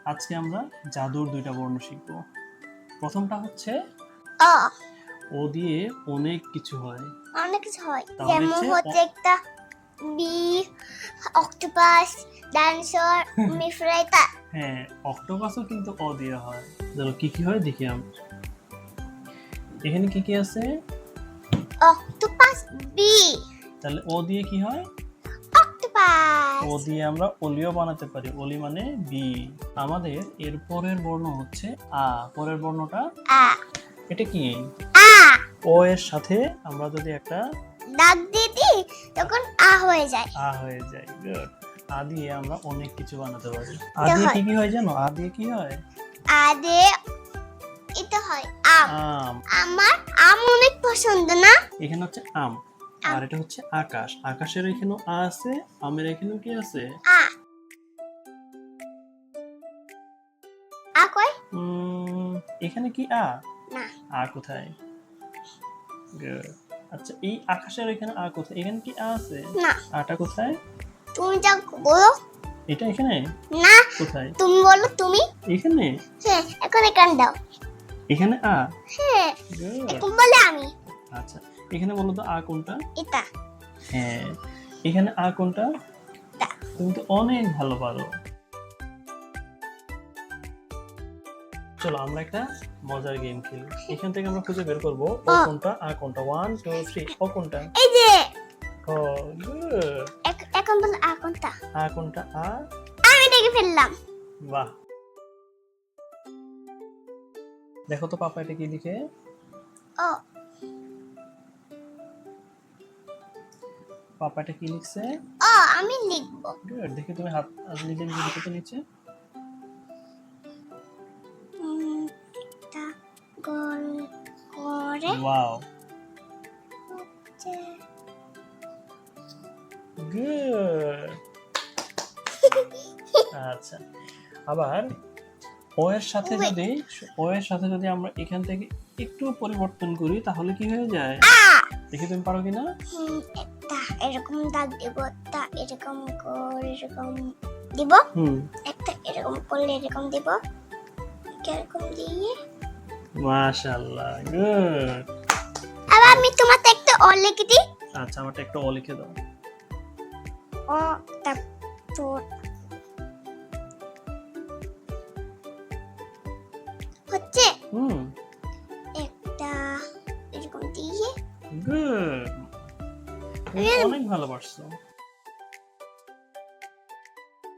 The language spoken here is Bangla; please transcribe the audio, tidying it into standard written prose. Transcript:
আজকে আমরা জাদুর দুইটা বর্ণ শিখব। প্রথমটা হচ্ছে অ ও দিয়ে অনেক কিছু হয়। অনেক কিছু হয়, তাহলে যেমন হচ্ছে হচ্ছে একটা বি, অক্টোপাস, ডাইনোসর, মিফরাইতা। হ্যাঁ, অক্টোপাসও কিন্তু অ দিয়ে হয়। চলো কি কি হয় দেখি আমরা। এখানে কি কি আছে? অক্টোপাস বি, তাহলে ও দিয়ে কি হয়? অক্টোপাস। ও দিয়ে আমরা অলিও বানাতে পারি। অলি মানে বি। আমাদের এর পরের বর্ণ হচ্ছে আ। পরের বর্ণটা আ এটা কি? আ ও এর সাথে আমরা যদি একটা দাগ দিয়ে দিই তখন আ হয়ে যায়। আ হয়ে যায়। গুড। আ দিয়ে আমরা অনেক কিছু বানাতে পারি। আ এটা দিয়ে হয়। কি কি হয় জানো? আ দিয়ে কি হয়? আ দিয়ে এটা হয় আম। আম। আমার আম অনেক পছন্দ না? এখানে হচ্ছে আম। আর এটা হচ্ছে আকাশ। আকাশের এখানেও আ আছে, আমের এখানেও কি আছে? আ আ কই? এখানে কি আ? না। আ কোথায়? Good. আচ্ছা, এই আকাশের এখানে আ কোথায়? এখানে কি আ আছে? না। আটা কোথায়? তুমি যা বলো। এটা এখানে? না, কোথায়? তুমি বলো তুমি। এখানে? হ্যাঁ, এখন এখান দাও। এখানে আ? হ্যাঁ, Good. এখন বলে আমি। আচ্ছা, এখানে বলো তো আ কোনটা? এটা হ্যাঁ, এখানে আ কোনটা? এটা। তুমি তো অনেক ভালো পারো। চলো আমরা একটা মজার গেম খেলি। এখান থেকে আমরা খুঁজে বের করবো ও কোনটা আ কোনটা। 1 2 3 ও কোনটা? এই যে ও গুড। এখন বলো আ কোনটা? আ কোনটা? আ। আমি দেখে ফেললাম। বাহ। দেখো তো পাপা এটা কি লিখে? ও পাপা এটা কি লিখছে? ও আমি লিখবো। গুড। দেখি তুমি হাত নিজে নিজে লিখে তো নিচে। তা গোল করে ওয়াও, হচ্ছে গুড। আচ্ছা, আবার ও এর সাথে যদি আমরা এখান থেকে একটু পরিবর্তন করি তাহলে কি হয়ে যায়? দেখি তুমি পারো কিনা? একটা এরকম দাগ দিব, তা এরকম করে এরকম দিব, একটা এরকম করলে এরকম দিব, এরকম দিয়ে মাশাআল্লাহ, গুড। আবার আমি তোমাকে একটা অ লিখে দিই। আচ্ছা, আমারটা একটা ও লিখে দাও। ও তারপর হচ্ছে একটা এরকম দিয়ে গুড। অনেক ভালো পারছো।